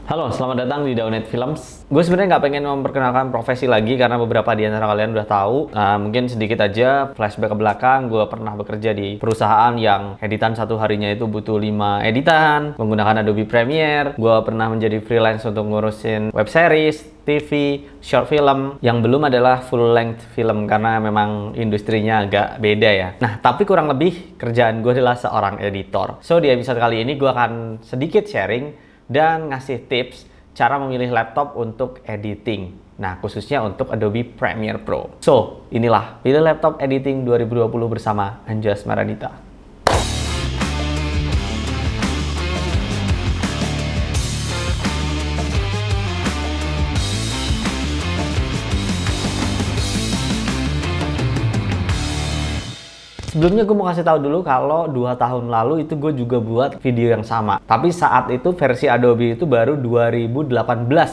Halo, selamat datang di Daunate Films. Gue sebenarnya nggak pengen memperkenalkan profesi lagi karena beberapa di antara kalian udah tahu. Mungkin sedikit aja flashback ke belakang. Gue pernah bekerja di perusahaan yang editan satu harinya itu butuh 5 editan menggunakan Adobe Premiere. Gue pernah menjadi freelance untuk ngurusin web series, TV, short film. Yang belum adalah full length film karena memang industrinya agak beda ya. Nah, tapi kurang lebih kerjaan gue adalah seorang editor. So, di episode kali ini gue akan sedikit sharing dan ngasih tips cara memilih laptop untuk editing. Nah, khususnya untuk Adobe Premiere Pro. So, inilah pilih laptop editing 2020 bersama Anjas Maranita. Sebelumnya gue mau kasih tahu dulu kalau 2 tahun lalu itu gue juga buat video yang sama. Tapi saat itu versi Adobe itu baru 2018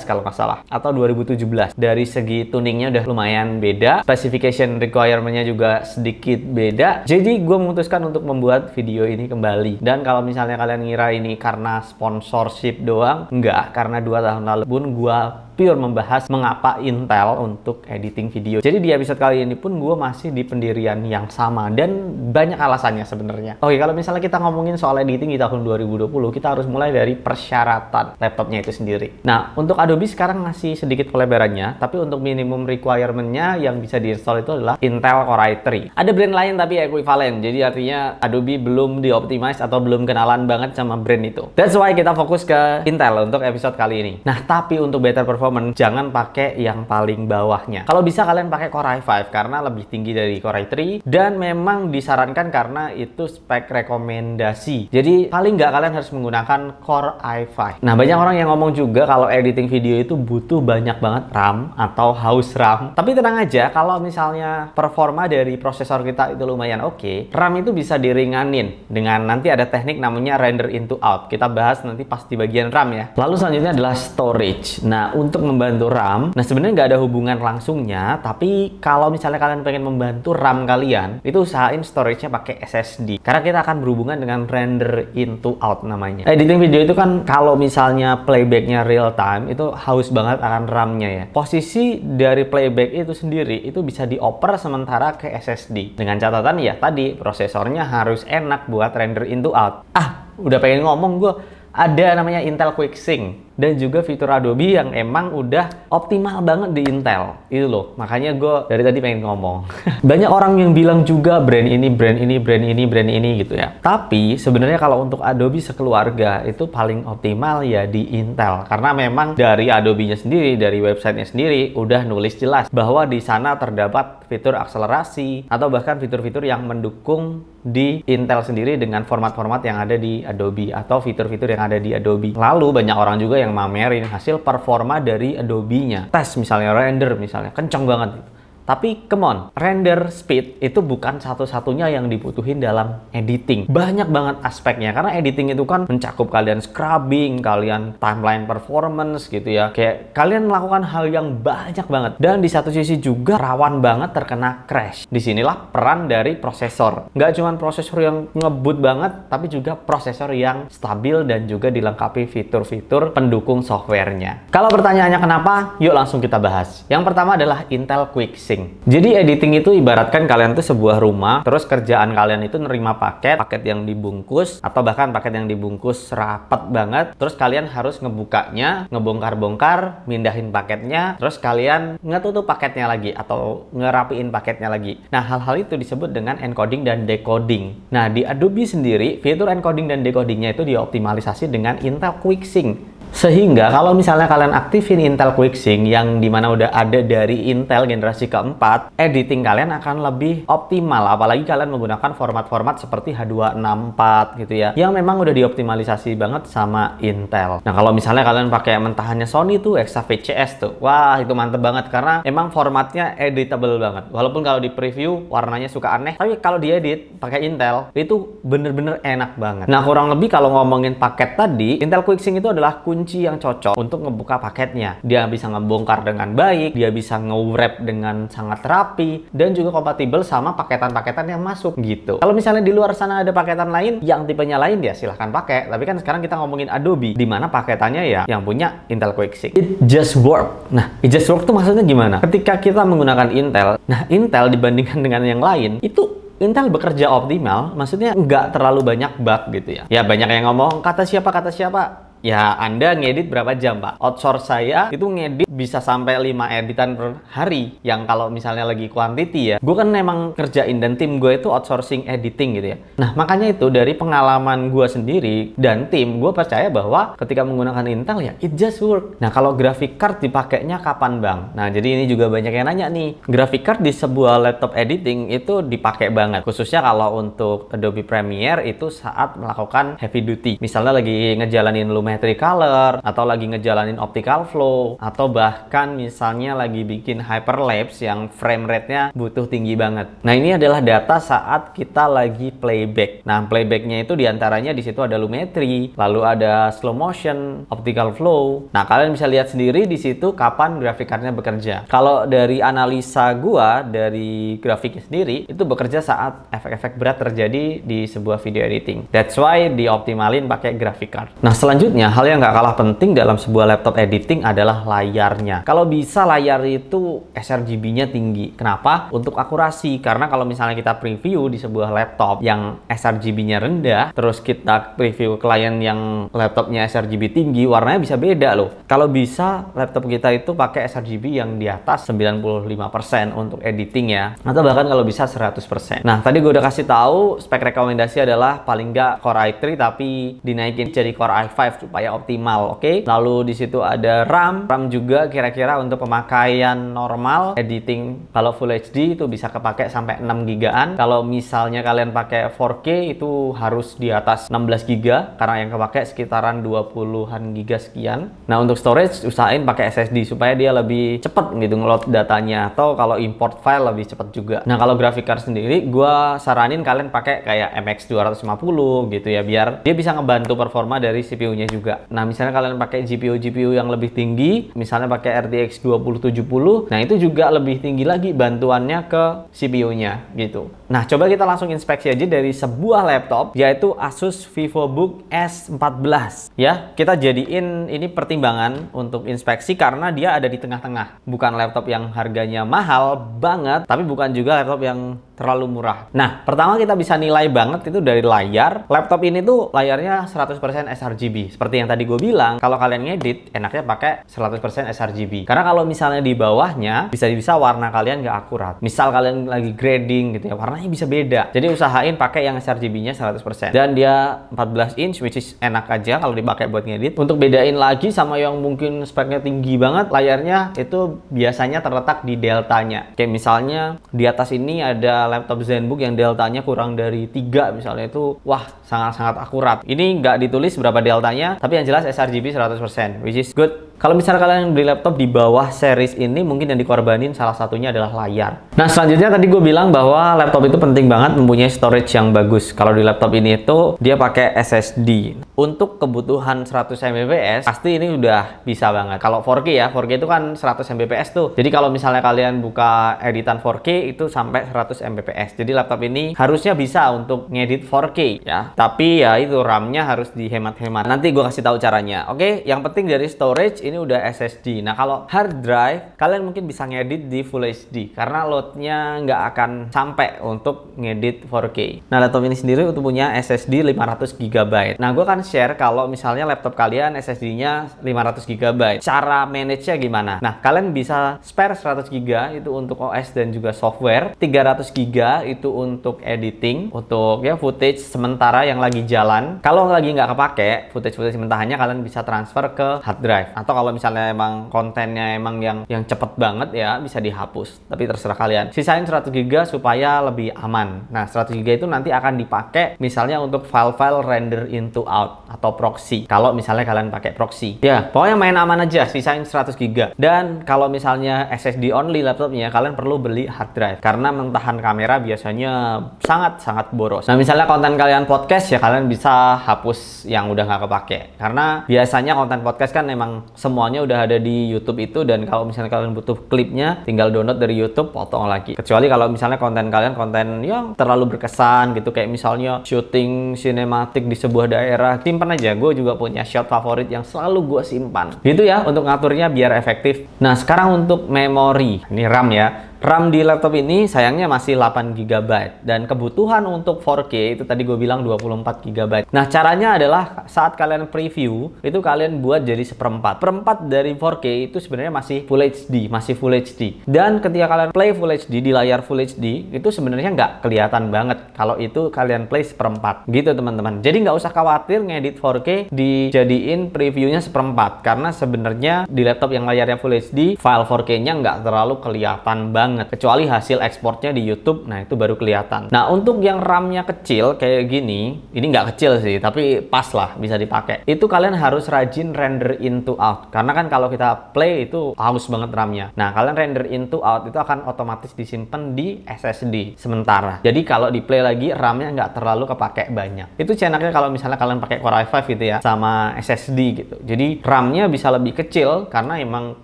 kalau nggak salah. Atau 2017. Dari segi tuningnya udah lumayan beda. Specification requirement-nya juga sedikit beda. Jadi gue memutuskan untuk membuat video ini kembali. Dan kalau misalnya kalian ngira ini karena sponsorship doang, enggak. Karena 2 tahun lalu pun gue pure membahas mengapa Intel untuk editing video. Jadi di episode kali ini pun gue masih di pendirian yang sama dan banyak alasannya sebenarnya. Oke, kalau misalnya kita ngomongin soal editing di tahun 2020, kita harus mulai dari persyaratan laptopnya itu sendiri. Nah, untuk Adobe sekarang masih sedikit pelebarannya, tapi untuk minimum requirement-nya yang bisa diinstal itu adalah Intel Core i3. Ada brand lain tapi equivalent, jadi artinya Adobe belum dioptimize atau belum kenalan banget sama brand itu. That's why kita fokus ke Intel untuk episode kali ini. Nah, tapi untuk better performance jangan pakai yang paling bawahnya. Kalau bisa kalian pakai Core i5 karena lebih tinggi dari Core i3 dan memang disarankan karena itu spek rekomendasi. Jadi paling nggak kalian harus menggunakan Core i5. Nah, banyak orang yang ngomong juga kalau editing video itu butuh banyak banget RAM atau house RAM. Tapi tenang aja, kalau misalnya performa dari prosesor kita itu lumayan oke, RAM itu bisa diringanin dengan nanti ada teknik namanya render into out. Kita bahas nanti pas di bagian RAM ya. Lalu selanjutnya adalah storage. Nah, untuk membantu RAM, nah sebenarnya nggak ada hubungan langsungnya, tapi kalau misalnya kalian pengen membantu RAM kalian, itu usahain storage-nya pakai SSD. Karena kita akan berhubungan dengan render into out namanya. Editing video itu kan kalau misalnya playback-nya real time, itu haus banget akan RAM-nya ya. Posisi dari playback itu sendiri, itu bisa dioper sementara ke SSD. Dengan catatan ya tadi, prosesornya harus enak buat render into out. Udah pengen ngomong gue. Ada namanya Intel QuickSync dan juga fitur Adobe yang emang udah optimal banget di Intel. Itu loh, makanya gue dari tadi pengen ngomong. Banyak orang yang bilang juga brand ini, brand ini, brand ini, brand ini gitu ya. Tapi sebenarnya kalau untuk Adobe sekeluarga itu paling optimal ya di Intel. Karena memang dari Adobe-nya sendiri, dari websitenya sendiri udah nulis jelas bahwa di sana terdapat fitur akselerasi atau bahkan fitur-fitur yang mendukung di Intel sendiri dengan format-format yang ada di Adobe atau fitur-fitur yang ada di Adobe. Lalu banyak orang juga yang mamerin hasil performa dari Adobe-nya. Tes misalnya render misalnya, kenceng banget. Tapi come on, render speed itu bukan satu-satunya yang dibutuhin dalam editing. Banyak banget aspeknya, karena editing itu kan mencakup kalian scrubbing, kalian timeline performance gitu ya. Kayak kalian melakukan hal yang banyak banget. Dan di satu sisi juga rawan banget terkena crash. Disinilah peran dari prosesor. Nggak cuma prosesor yang ngebut banget, tapi juga prosesor yang stabil dan juga dilengkapi fitur-fitur pendukung softwarenya. Kalau pertanyaannya kenapa, yuk langsung kita bahas. Yang pertama adalah Intel QuickSync. Jadi editing itu ibaratkan kalian tuh sebuah rumah, terus kerjaan kalian itu nerima paket yang dibungkus, atau bahkan paket yang dibungkus rapat banget, terus kalian harus ngebukanya, ngebongkar-bongkar, mindahin paketnya, terus kalian ngetutup paketnya lagi, atau ngerapiin paketnya lagi. Nah, hal-hal itu disebut dengan encoding dan decoding. Nah, di Adobe sendiri, fitur encoding dan decodingnya itu dioptimalisasi dengan Intel QuickSync. Sehingga kalau misalnya kalian aktifin Intel QuickSync yang dimana udah ada dari Intel generasi keempat, editing kalian akan lebih optimal. Apalagi kalian menggunakan format-format seperti H264 gitu ya, yang memang udah dioptimalisasi banget sama Intel. Nah, kalau misalnya kalian pakai mentahannya Sony tuh, XVCS tuh, wah itu mantep banget karena emang formatnya editable banget. Walaupun kalau di preview warnanya suka aneh, tapi kalau diedit pakai Intel itu bener-bener enak banget. Nah, kurang lebih kalau ngomongin paket tadi, Intel QuickSync itu adalah kunci kunci yang cocok untuk ngebuka paketnya. Dia bisa ngebongkar dengan baik, dia bisa nge-wrap dengan sangat rapi, dan juga kompatibel sama paketan-paketan yang masuk gitu. Kalau misalnya di luar sana ada paketan lain yang tipenya lain, ya silahkan pakai. Tapi kan sekarang kita ngomongin Adobe, di mana paketannya ya yang punya Intel Quick 6. It just work. Nah, it just work tuh maksudnya gimana? Ketika kita menggunakan Intel, nah Intel dibandingkan dengan yang lain, itu Intel bekerja optimal, maksudnya nggak terlalu banyak bug gitu ya. Ya banyak yang ngomong, kata siapa. Ya, Anda ngedit berapa jam, Pak? Outsource saya itu ngedit bisa sampai 5 editan per hari. Yang kalau misalnya lagi quantity ya, gue kan memang kerjain dan tim gue itu outsourcing editing gitu ya. Nah, makanya itu dari pengalaman gue sendiri dan tim, gue percaya bahwa ketika menggunakan Intel ya, it just work. Nah, kalau graphic card dipakainya kapan, Bang? Nah, jadi ini juga banyak yang nanya nih. Graphic card di sebuah laptop editing itu dipakai banget. Khususnya kalau untuk Adobe Premiere itu saat melakukan heavy duty. Misalnya lagi ngejalanin Lumetri Color, atau lagi ngejalanin optical flow, atau bahkan misalnya lagi bikin hyperlapse yang frame rate-nya butuh tinggi banget. Nah, ini adalah data saat kita lagi playback. Nah, playback-nya itu diantaranya di situ ada Lumetri, lalu ada slow motion, optical flow. Nah, kalian bisa lihat sendiri di situ kapan graphic card-nya bekerja. Kalau dari analisa gua dari grafiknya sendiri, itu bekerja saat efek-efek berat terjadi di sebuah video editing. That's why dioptimalin pakai graphic card. Nah, selanjutnya hal yang nggak kalah penting dalam sebuah laptop editing adalah layarnya. Kalau bisa layar itu sRGB-nya tinggi. Kenapa? Untuk akurasi. Karena kalau misalnya kita preview di sebuah laptop yang sRGB-nya rendah, terus kita preview klien yang laptopnya sRGB tinggi, warnanya bisa beda loh. Kalau bisa laptop kita itu pakai sRGB yang di atas 95% untuk editing ya. Atau bahkan kalau bisa 100%. Nah, tadi gue udah kasih tahu spek rekomendasi adalah paling nggak Core i3 tapi dinaikin jadi Core i5 supaya optimal, oke? Lalu di situ ada RAM juga kira-kira untuk pemakaian normal editing kalau Full HD itu bisa kepake sampai 6 gigaan. Kalau misalnya kalian pakai 4K itu harus di atas 16 giga karena yang kepake sekitaran 20-an giga sekian. Nah, untuk storage usahain pakai SSD supaya dia lebih cepet gitu ngeload datanya, atau kalau import file lebih cepet juga. Nah, kalau graphic card sendiri gua saranin kalian pakai kayak MX 250 gitu ya, biar dia bisa ngebantu performa dari CPU-nya juga. Nah, misalnya kalian pakai GPU yang lebih tinggi, misalnya pakai RTX 2070, nah itu juga lebih tinggi lagi bantuannya ke CPU-nya gitu. Nah, coba kita langsung inspeksi aja dari sebuah laptop, yaitu Asus VivoBook S14 ya. Kita jadiin ini pertimbangan untuk inspeksi karena dia ada di tengah-tengah. Bukan laptop yang harganya mahal banget, tapi bukan juga laptop yang terlalu murah. Nah, pertama kita bisa nilai banget itu dari layar. Laptop ini tuh layarnya 100% sRGB. Seperti yang tadi gue bilang, kalau kalian ngedit, enaknya pakai 100% sRGB. Karena kalau misalnya di bawahnya, bisa warna kalian nggak akurat. Misal kalian lagi grading gitu ya, warnanya bisa beda. Jadi usahain pakai yang sRGB-nya 100%. Dan dia 14 inch, which is enak aja kalau dipakai buat ngedit. Untuk bedain lagi sama yang mungkin speknya tinggi banget, layarnya itu biasanya terletak di deltanya. Kayak misalnya di atas ini ada laptop ZenBook yang deltanya kurang dari 3 misalnya, itu wah sangat-sangat akurat. Ini nggak ditulis berapa deltanya, tapi yang jelas sRGB 100%, which is good. Kalau misalnya kalian beli laptop di bawah series ini, mungkin yang dikorbanin salah satunya adalah layar. Nah, selanjutnya tadi gue bilang bahwa laptop itu penting banget mempunyai storage yang bagus. Kalau di laptop ini itu dia pakai SSD. Untuk kebutuhan 100 Mbps, pasti ini udah bisa banget. Kalau 4K ya, 4K itu kan 100 Mbps tuh. Jadi kalau misalnya kalian buka editan 4K itu sampai 100 Mbps. Jadi laptop ini harusnya bisa untuk ngedit 4K ya. Tapi ya itu RAM-nya harus dihemat-hemat. Nanti gue kasih tahu caranya. Oke, yang penting dari storage ini udah SSD. Nah, kalau hard drive, kalian mungkin bisa ngedit di Full HD karena loadnya nggak akan sampai untuk ngedit 4K. Nah, laptop ini sendiri itu punya SSD 500 GB. Nah, gue akan share kalau misalnya laptop kalian SSD-nya 500 GB. Cara manage-nya gimana? Nah, kalian bisa spare 100 GB itu untuk OS dan juga software. 300 GB itu untuk editing, untuk ya footage sementara yang lagi jalan. Kalau lagi nggak kepake, footage sementaranya kalian bisa transfer ke hard drive. Atau kalau misalnya emang kontennya emang yang cepet banget ya bisa dihapus, tapi terserah kalian. Sisain 100 GB supaya lebih aman. Nah, 100 GB itu nanti akan dipakai misalnya untuk file-file render into out atau proxy, kalau misalnya kalian pakai proxy ya. Pokoknya main aman aja, sisain 100 GB. Dan kalau misalnya SSD only laptopnya, kalian perlu beli hard drive karena mentahan kamera biasanya sangat-sangat boros. Nah, misalnya konten kalian podcast podcast ya kalian bisa hapus yang udah nggak kepake. Karena biasanya konten podcast kan memang semuanya udah ada di YouTube itu, dan kalau misalnya kalian butuh klipnya tinggal download dari YouTube, potong lagi. Kecuali kalau misalnya konten kalian konten yang terlalu berkesan gitu, kayak misalnya syuting sinematik di sebuah daerah, simpan aja. Gue juga punya shot favorit yang selalu gue simpan. Gitu ya untuk ngaturnya biar efektif. Nah, sekarang untuk memori. Ini RAM ya. RAM di laptop ini sayangnya masih 8 GB, dan kebutuhan untuk 4K itu tadi gue bilang 24 GB. Nah, caranya adalah saat kalian preview itu kalian buat jadi seperempat. Perempat dari 4K itu sebenarnya masih Full HD. Dan ketika kalian play Full HD di layar Full HD itu sebenarnya nggak kelihatan banget kalau itu kalian play seperempat. Gitu teman-teman. Jadi nggak usah khawatir ngedit 4K dijadiin previewnya seperempat, karena sebenarnya di laptop yang layarnya Full HD file 4K-nya nggak terlalu kelihatan banget. Kecuali hasil ekspornya di YouTube, nah itu baru kelihatan. Nah, untuk yang RAM-nya kecil kayak gini, ini nggak kecil sih, tapi pas lah bisa dipakai. Itu kalian harus rajin render in to out, karena kan kalau kita play itu haus banget RAM-nya. Nah, kalian render in to out itu akan otomatis disimpan di SSD sementara. Jadi kalau di play lagi RAM-nya nggak terlalu kepake banyak. Itu enaknya kalau misalnya kalian pakai Core i5 gitu ya, sama SSD gitu. Jadi RAM-nya bisa lebih kecil karena emang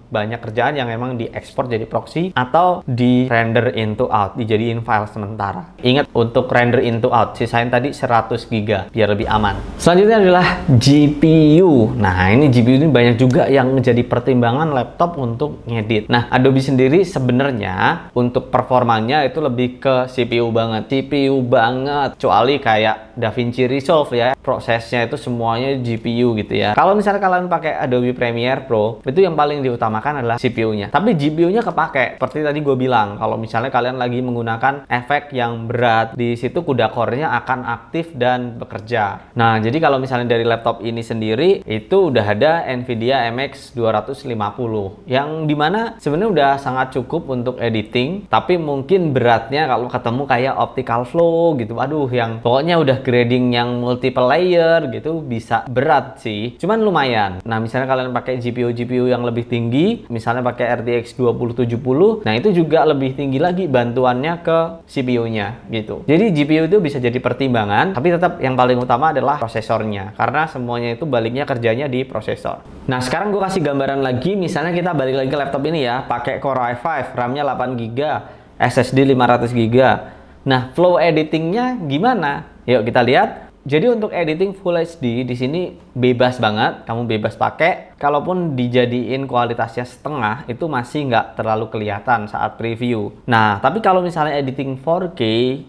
banyak kerjaan yang emang diekspor jadi proxy atau di render into out, dijadiin file sementara. Ingat untuk render into out, sisain tadi 100 GB biar lebih aman. Selanjutnya adalah GPU. Nah, ini GPU ini banyak juga yang menjadi pertimbangan laptop untuk ngedit. Nah, Adobe sendiri sebenarnya untuk performanya itu lebih ke CPU banget. Kecuali kayak DaVinci Resolve ya, prosesnya itu semuanya GPU gitu ya. Kalau misalnya kalian pakai Adobe Premiere Pro, itu yang paling diutamakan adalah CPU-nya. Tapi GPU-nya kepake. Seperti tadi gue bilang, kalau misalnya kalian lagi menggunakan efek yang berat, di situ CUDA core-nya akan aktif dan bekerja. Nah, jadi kalau misalnya dari laptop ini sendiri itu udah ada NVIDIA MX 250 yang dimana sebenarnya udah sangat cukup untuk editing, tapi mungkin beratnya kalau ketemu kayak optical flow gitu, aduh yang pokoknya udah grading yang multiple layer gitu bisa berat sih, cuman lumayan. Nah, misalnya kalian pakai GPU yang lebih tinggi, misalnya pakai RTX 2070, nah itu juga lebih tinggi lagi bantuannya ke CPU-nya gitu. Jadi GPU itu bisa jadi pertimbangan, tapi tetap yang paling utama adalah prosesornya, karena semuanya itu baliknya kerjanya di prosesor. Nah, sekarang gue kasih gambaran lagi, misalnya kita balik lagi ke laptop ini ya, pakai Core i5, RAM-nya 8 GB, SSD 500 GB. Nah, flow editingnya gimana? Yuk kita lihat. Jadi untuk editing Full HD di sini bebas banget, kamu bebas pakai. Kalaupun dijadiin kualitasnya setengah, itu masih nggak terlalu kelihatan saat preview. Nah, tapi kalau misalnya editing 4K,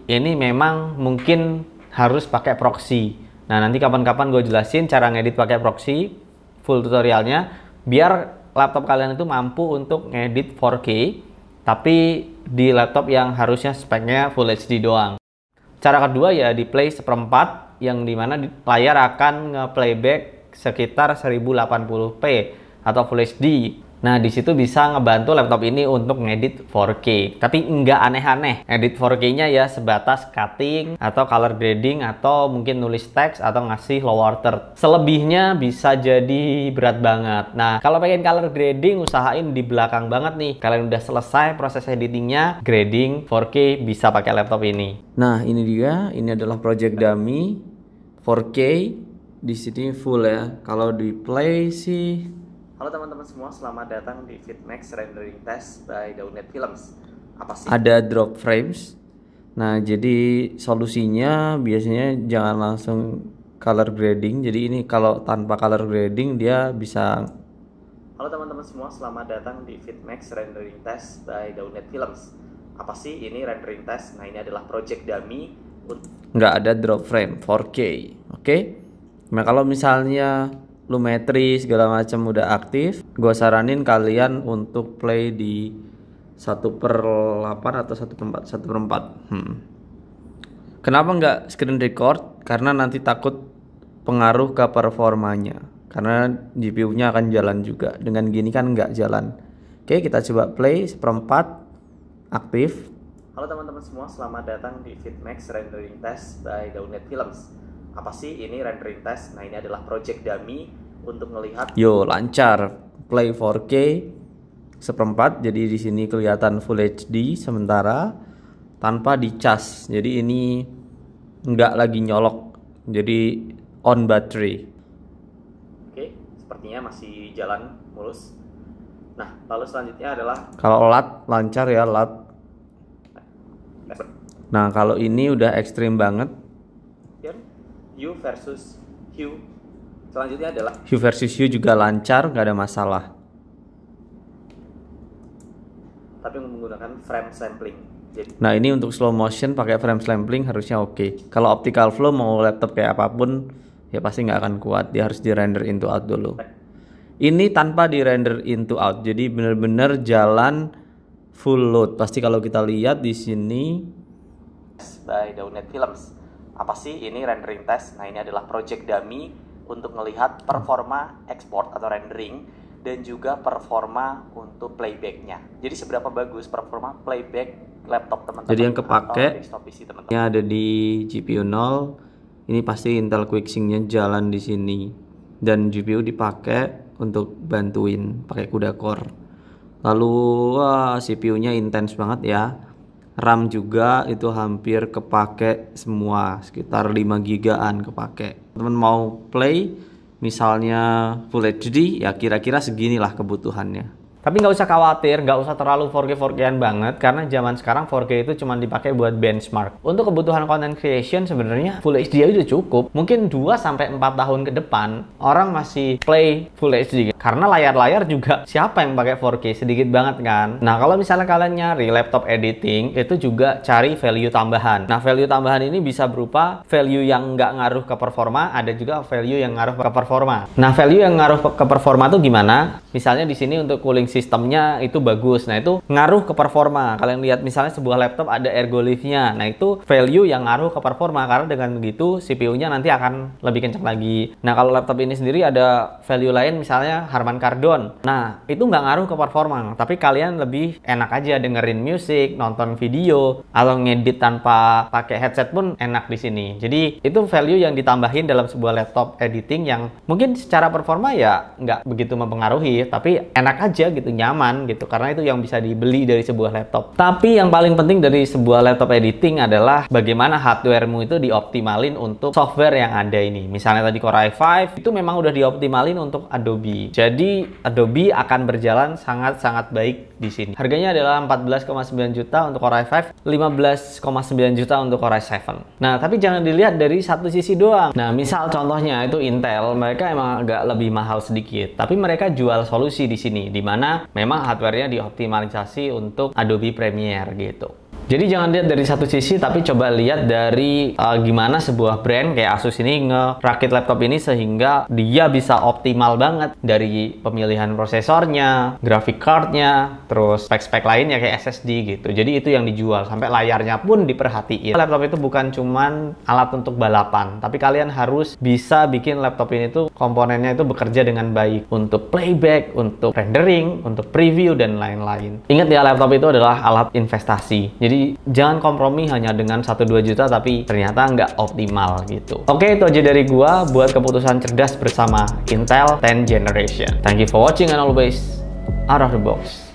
ini memang mungkin harus pakai proxy. Nah, nanti kapan-kapan gue jelasin cara ngedit pakai proxy, full tutorialnya, biar laptop kalian itu mampu untuk ngedit 4K, tapi di laptop yang harusnya speknya Full HD doang. Cara kedua ya di play seperempat, yang dimana layar akan nge-playback sekitar 1080p atau Full HD. Nah, di situ bisa ngebantu laptop ini untuk ngedit 4K. Tapi nggak aneh-aneh. Edit 4K-nya ya sebatas cutting atau color grading atau mungkin nulis teks atau ngasih lower third. Selebihnya bisa jadi berat banget. Nah, kalau pengen color grading usahain di belakang banget nih. Kalian udah selesai proses editingnya, grading 4K bisa pakai laptop ini. Nah, ini dia. Ini adalah project dummy 4K. Di sini full ya. Kalau di play sih. Halo teman-teman semua, selamat datang di Fitmax Rendering Test by Daunnet Films. Apa sih? Ada drop frames. Nah, jadi solusinya biasanya jangan langsung color grading. Jadi ini kalau tanpa color grading dia bisa. Halo teman-teman semua, selamat datang di Fitmax Rendering Test by Daunnet Films. Apa sih ini rendering test? Nah, ini adalah project dummy. Nggak ada drop frame 4K. Oke? Nah, kalau misalnya Lumetri segala macam udah aktif, gue saranin kalian untuk play di 1/8 atau 1/4. Kenapa nggak screen record? Karena nanti takut pengaruh ke performanya, karena GPU-nya akan jalan juga. Dengan gini kan nggak jalan. Oke, kita coba play 1/4 aktif. Halo teman-teman semua, selamat datang di Fitmax Rendering Test by Daunnet Films. Apa sih ini rendering test? Nah, ini adalah project dummy untuk melihat. Yo, lancar. Play 4K 1/4. Jadi di sini kelihatan Full HD sementara tanpa dicas. Jadi ini nggak lagi nyolok jadi on battery. Oke, sepertinya masih jalan mulus. Nah, lalu selanjutnya adalah Kalau LUT lancar ya LUT. Nah kalau ini udah ekstrim banget. Hue versus Hue. Selanjutnya adalah Hue versus Hue juga lancar, nggak ada masalah. tapi menggunakan frame sampling. Nah ini untuk slow motion pakai frame sampling harusnya oke. Kalau optical flow mau laptop kayak apapun ya pasti nggak akan kuat, dia harus di render into out dulu. Ini tanpa di render into out, jadi bener-bener jalan full load. Pasti kalau kita lihat di sini by Daunet Films. Apa sih ini rendering test? Nah ini adalah project dummy untuk melihat performa export atau rendering dan juga performa untuk playbacknya. Jadi seberapa bagus performa playback laptop teman-teman. Jadi yang kepake teman-teman. ini ada di GPU 0. Ini pasti Intel Quicksync-nya jalan di sini. Dan GPU dipakai untuk bantuin pakai CUDA core. Lalu CPU-nya intens banget ya. RAM juga itu hampir kepake semua, sekitar 5 gigaan kepake. Teman mau play misalnya Full HD ya kira-kira seginilah kebutuhannya. Tapi nggak usah khawatir, nggak usah terlalu 4K 4K-an banget karena zaman sekarang 4K itu cuma dipakai buat benchmark. Untuk kebutuhan content creation sebenarnya Full HD aja udah cukup. Mungkin 2-4 tahun ke depan orang masih play Full HD karena layar-layar juga siapa yang pakai 4K, sedikit banget kan. Nah kalau misalnya kalian nyari laptop editing itu juga cari value tambahan. Nah value tambahan ini bisa berupa value yang nggak ngaruh ke performa, ada juga value yang ngaruh ke performa. Nah value yang ngaruh ke performa itu gimana? Misalnya di sini untuk cooling sistemnya itu bagus, nah itu ngaruh ke performa. Kalian lihat misalnya sebuah laptop ada ergo lift-nya, nah itu value yang ngaruh ke performa karena dengan begitu CPU-nya nanti akan lebih kencang lagi. Nah kalau laptop ini sendiri ada value lain misalnya Harman Kardon, nah itu nggak ngaruh ke performa, tapi kalian lebih enak aja dengerin musik, nonton video, atau ngedit tanpa pakai headset pun enak di sini. Jadi itu value yang ditambahin dalam sebuah laptop editing yang mungkin secara performa ya nggak begitu mempengaruhi, tapi enak aja gitu, nyaman gitu, karena itu yang bisa dibeli dari sebuah laptop. Tapi yang paling penting dari sebuah laptop editing adalah bagaimana hardwaremu itu dioptimalin untuk software yang ada ini. Misalnya tadi Core i5 itu memang udah dioptimalin untuk Adobe. Jadi Adobe akan berjalan sangat-sangat baik di sini. Harganya adalah 14,9 juta untuk Core i5, 15,9 juta untuk Core i7. Nah, tapi jangan dilihat dari satu sisi doang. Nah, misal contohnya itu Intel, mereka emang agak lebih mahal sedikit, tapi mereka jual solusi di sini, di mana memang hardware-nya dioptimalisasi untuk Adobe Premiere gitu. Jadi jangan lihat dari satu sisi, tapi coba lihat dari gimana sebuah brand kayak Asus ini ngerakit laptop ini sehingga dia bisa optimal banget dari pemilihan prosesornya, graphic card-nya, terus spek-spek lainnya kayak SSD gitu. Jadi itu yang dijual, sampai layarnya pun diperhatiin. Laptop itu bukan cuman alat untuk balapan, tapi kalian harus bisa bikin laptop ini tuh komponennya itu bekerja dengan baik untuk playback, untuk rendering, untuk preview, dan lain-lain. Ingat ya, laptop itu adalah alat investasi. Jadi jangan kompromi hanya dengan 1-2 juta tapi ternyata nggak optimal gitu. Oke, itu aja dari gua buat keputusan cerdas bersama Intel 10th Generation. Thank you for watching and always out of the box.